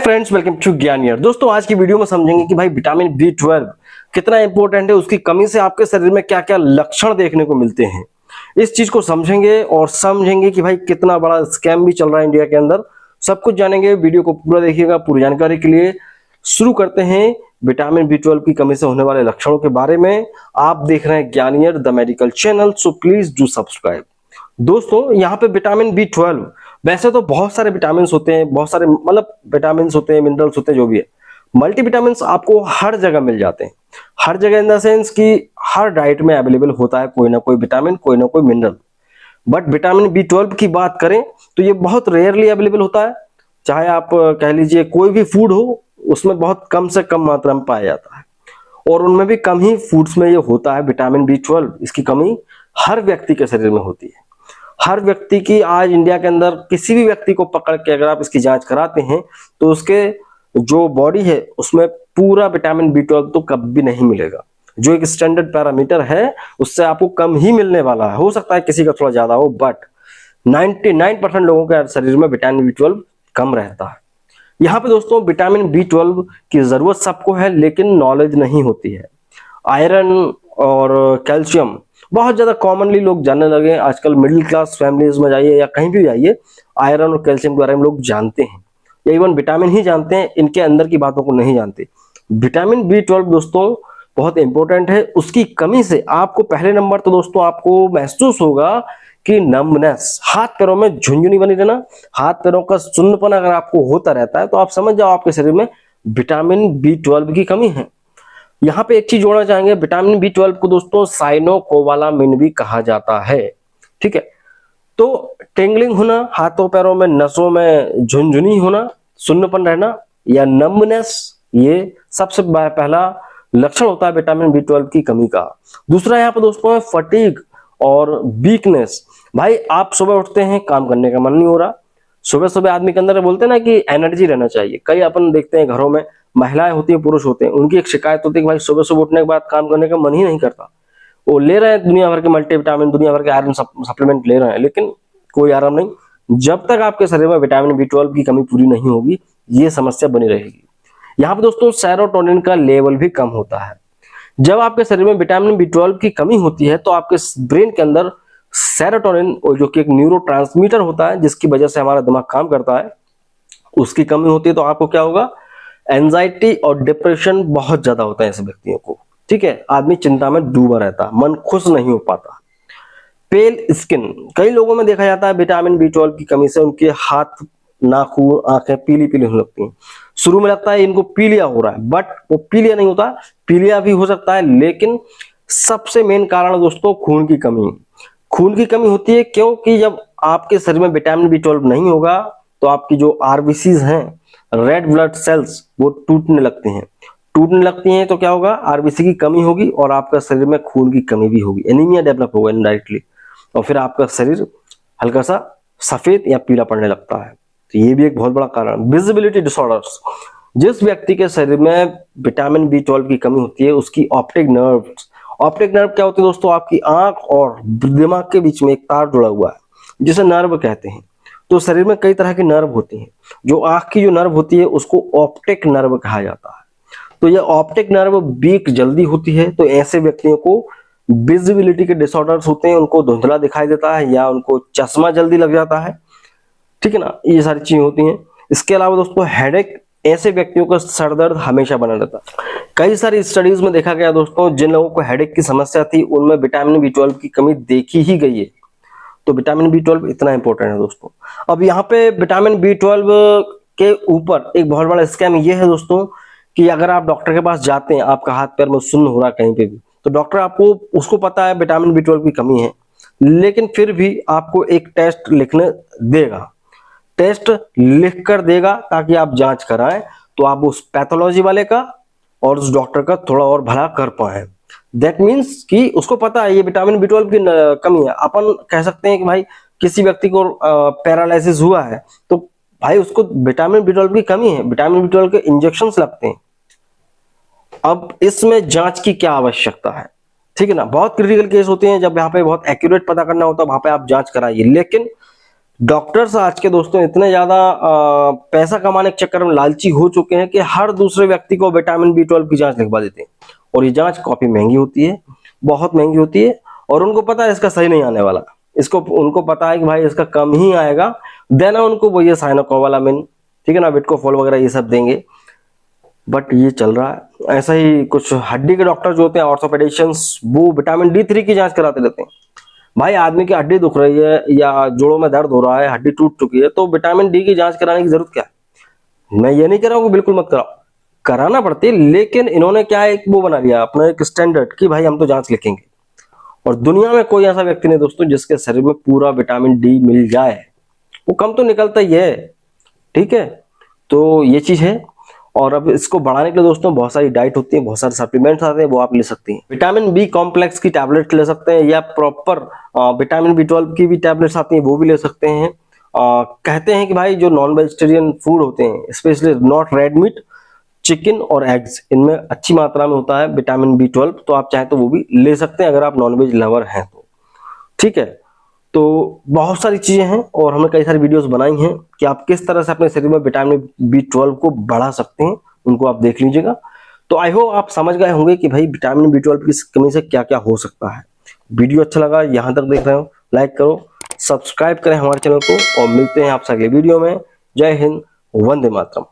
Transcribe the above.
Friends, welcome to ज्ञानियर। दोस्तों, आज की वीडियो में समझेंगे कि भाई विटामिन B12 कितना इंपॉर्टेंट है, उसकी कमी से आपके शरीर में क्या क्या लक्षण देखने को मिलते हैं। इस चीज को समझेंगे और समझेंगे कि भाई कितना बड़ा स्कैम भी चल रहा है इंडिया के अंदर। सब कुछ जानेंगे, वीडियो को पूरा देखिएगा। पूरी जानकारी के लिए शुरू करते हैं विटामिन B12 की कमी से होने वाले लक्षणों के बारे में। आप देख रहे हैं Gyaniyar the medical channel, so please do subscribe. दोस्तों, यहाँ पे विटामिन B12, वैसे तो बहुत सारे विटामिन होते हैं, बहुत सारे मतलब विटामिन होते हैं, मिनरल्स होते हैं, जो भी है। मल्टीविटामिन आपको हर जगह मिल जाते हैं, हर जगह इन द सेंस कि हर डाइट में अवेलेबल होता है कोई ना कोई विटामिन, कोई ना कोई मिनरल। बट विटामिन B12 की बात करें तो ये बहुत रेयरली अवेलेबल होता है। चाहे आप कह लीजिए कोई भी फूड हो, उसमें बहुत कम से कम मात्रा में पाया जाता है, और उनमें भी कम ही फूड्स में ये होता है विटामिन B12। इसकी कमी हर व्यक्ति के शरीर में होती है। हर व्यक्ति की, आज इंडिया के अंदर किसी भी व्यक्ति को पकड़ के अगर आप इसकी जांच कराते हैं तो उसके जो बॉडी है उसमें पूरा विटामिन B12 तो कभी नहीं मिलेगा। जो एक स्टैंडर्ड पैरामीटर है उससे आपको कम ही मिलने वाला है। हो सकता है किसी का थोड़ा ज्यादा हो, बट 99% लोगों के शरीर में विटामिन B12 कम रहता है। यहाँ पे दोस्तों विटामिन B12 की जरूरत सबको है, लेकिन नॉलेज नहीं होती है। आयरन और कैल्शियम बहुत ज्यादा कॉमनली लोग जानने लगे आजकल। मिडिल क्लास फैमिलीज में जाइए या कहीं भी जाइए, आयरन और कैल्शियम के बारे में लोग जानते हैं, या इवन विटामिन ही जानते हैं, इनके अंदर की बातों को नहीं जानते। विटामिन B12 दोस्तों बहुत इंपॉर्टेंट है। उसकी कमी से आपको पहले नंबर तो दोस्तों आपको महसूस होगा कि नमनेस, हाथ पैरों में झुंझुनी बनी रहना, हाथ पैरों का सुन्नपन अगर आपको होता रहता है तो आप समझ जाओ आपके शरीर में विटामिन B12 की कमी है। यहाँ पे एक चीज जोड़ना चाहेंगे, विटामिन B12 को दोस्तों साइनोकोबालामिन भी कहा जाता है। ठीक है, तो टेंगलिंग होना, हाथों पैरों में नसों में झुनझुनी होना, सुन्नपन रहना या नम्बनेस, ये सबसे पहला लक्षण होता है विटामिन B12 की कमी का। दूसरा यहाँ पे दोस्तों है फटीग और वीकनेस। भाई आप सुबह उठते हैं, काम करने का मन नहीं हो रहा। सुबह सुबह आदमी के अंदर बोलते हैं ना कि एनर्जी रहना चाहिए। कई अपन देखते हैं घरों में महिलाएं होती हैं, पुरुष होते हैं, उनकी एक शिकायत होती है कि भाई सुबह सुबह उठने के बाद काम करने का मन ही नहीं करता। वो ले रहे हैं दुनिया भर के मल्टीविटामिन, दुनिया भर के आयरन सप्लीमेंट ले रहे हैं, लेकिन कोई आराम नहीं। जब तक आपके शरीर में विटामिन B12 की कमी पूरी नहीं होगी, ये समस्या बनी रहेगी। यहाँ पे दोस्तों सेरोटोनिन का लेवल भी कम होता है। जब आपके शरीर में विटामिन B12 की कमी होती है तो आपके ब्रेन के अंदर सेरोटोनिन, जो कि एक न्यूरोट्रांसमीटर होता है जिसकी वजह से हमारा दिमाग काम करता है, उसकी कमी होती है तो आपको क्या होगा, एंजाइटी और डिप्रेशन बहुत ज्यादा होता है ऐसे व्यक्तियों को। ठीक है, आदमी चिंता में डूबा रहता, मन खुश नहीं हो पाता। पेल स्किन, कई लोगों में देखा जाता है विटामिन B12 की कमी से उनके हाथ, नाखून, आंखें पीली पीली होने लगती हैं। शुरू में लगता है इनको पीलिया हो रहा है, बट वो पीलिया नहीं होता। पीलिया भी हो सकता है, लेकिन सबसे मेन कारण दोस्तों खून की कमी। खून की कमी होती है क्योंकि जब आपके शरीर में विटामिन B12 नहीं होगा तो आपकी जो RBCs हैं, रेड ब्लड सेल्स, वो टूटने लगती हैं। टूटने लगती हैं तो क्या होगा, RBC की कमी होगी और आपका शरीर में खून की कमी भी होगी, एनीमिया डेवलप होगा इनडायरेक्टली, और फिर आपका शरीर हल्का सा सफेद या पीला पड़ने लगता है। तो ये भी एक बहुत बड़ा कारण। विजिबिलिटी डिसऑर्डर्स, जिस व्यक्ति के शरीर में विटामिन B12 की कमी होती है उसकी ऑप्टिक नर्व, ऑप्टिक नर्व क्या होती है दोस्तों, आपकी आंख और दिमाग के बीच में एक तार जुड़ा हुआ है जिसे नर्व कहते हैं। तो शरीर में कई तरह की नर्व होती हैं। जो आंख की जो नर्व होती है उसको ऑप्टिक नर्व कहा जाता है। तो ये ऑप्टिक नर्व वीक जल्दी होती है, तो ऐसे व्यक्तियों को विजिबिलिटी के डिसऑर्डर्स होते हैं, उनको धुंधला दिखाई देता है या उनको चश्मा जल्दी लग जाता है। ठीक है ना, ये सारी चीजें होती हैं। इसके अलावा दोस्तों हेडेक, ऐसे व्यक्तियों का सर दर्द हमेशा बना रहता है। कई सारी स्टडीज में देखा गया दोस्तों, जिन लोगों को हेडेक की समस्या थी उनमें विटामिन B12 की कमी देखी ही गई है। तो विटामिन B12 इतना इंपॉर्टेंट है दोस्तों। अब यहाँ पे विटामिन B12 के ऊपर एक बहुत बड़ा स्कैम ये है दोस्तों कि अगर आप डॉक्टर के पास जाते हैं, आपका हाथ पैर में सुन्न हो रहा है कहीं पे भी, तो डॉक्टर आपको, उसको पता है विटामिन B12 की कमी है, लेकिन फिर भी आपको एक टेस्ट लिखने देगा। टेस्ट लिख कर देगा ताकि आप जांच कराएं, तो आप उस पैथोलॉजी वाले का और उस डॉक्टर का थोड़ा और भला कर पाए। दैट मीन्स कि उसको पता है ये विटामिन B12 की कमी है। अपन कह सकते हैं कि भाई किसी व्यक्ति को पैरालिसिस हुआ है तो भाई उसको विटामिन B12 की कमी है, विटामिन B12 के इंजेक्शंस लगते हैं। अब इसमें जांच की क्या आवश्यकता है, ठीक है ना। बहुत क्रिटिकल केस होते हैं जब यहाँ पे बहुत एक्यूरेट पता करना होता है, वहां पे आप जांच कराइए, लेकिन डॉक्टर्स आज के दोस्तों इतने ज्यादा पैसा कमाने के चक्कर में लालची हो चुके हैं कि हर दूसरे व्यक्ति को विटामिन B12 की जांच लिखवा देते हैं, और ये जांच काफी महंगी होती है, बहुत महंगी होती है, और उनको पता है इसका सही नहीं आने वाला, इसको उनको पता है कि भाई इसका कम ही आएगा, देना उनको वो ये साइनोकोबालामिन, ठीक है ना, विटकोफोल वगैरह ये सब देंगे। बट ये चल रहा है ऐसा ही। कुछ हड्डी के डॉक्टर जो होते हैं ऑर्थोपेडिशियंस, वो विटामिन D3 की जांच कराते रहते हैं। भाई आदमी की हड्डी दुख रही है या जोड़ों में दर्द हो रहा है, हड्डी टूट चुकी है, तो विटामिन D की जांच कराने की जरूरत क्या है? मैं ये नहीं कह रहा हूँ कि बिल्कुल मत कराओ, कराना पड़ती है, लेकिन इन्होंने क्या एक वो बना लिया अपना एक स्टैंडर्ड कि भाई हम तो जांच लिखेंगे। और दुनिया में कोई ऐसा व्यक्ति नहीं दोस्तों जिसके शरीर में पूरा विटामिन D मिल जाए, वो कम तो निकलता ही है, ठीक है। तो ये चीज है। और अब इसको बढ़ाने के लिए दोस्तों बहुत सारी डाइट होती है, बहुत सारे सप्लीमेंट्स आते हैं, वो आप ले सकती हैं। विटामिन B कॉम्प्लेक्स की टैबलेट ले सकते हैं, या प्रॉपर विटामिन B12 की भी टैबलेट्स आती हैं, वो भी ले सकते हैं। कहते हैं कि भाई जो नॉन वेजिटेरियन फूड होते हैं, specially not red meat, chicken और एग्स, इनमें अच्छी मात्रा में होता है विटामिन B12, तो आप चाहें तो वो भी ले सकते हैं अगर आप नॉनवेज लवर हैं तो, ठीक है। तो बहुत सारी चीजें हैं और हमने कई सारी वीडियोस बनाई हैं कि आप किस तरह से अपने शरीर में विटामिन B12 को बढ़ा सकते हैं, उनको आप देख लीजिएगा। तो आई होप आप समझ गए होंगे कि भाई विटामिन B12 की कमी से क्या क्या हो सकता है। वीडियो अच्छा लगा, यहां तक देख रहे हो, लाइक करो, सब्सक्राइब करें हमारे चैनल को, और मिलते हैं आपसे अगले वीडियो में। जय हिंद, वंदे मातरम।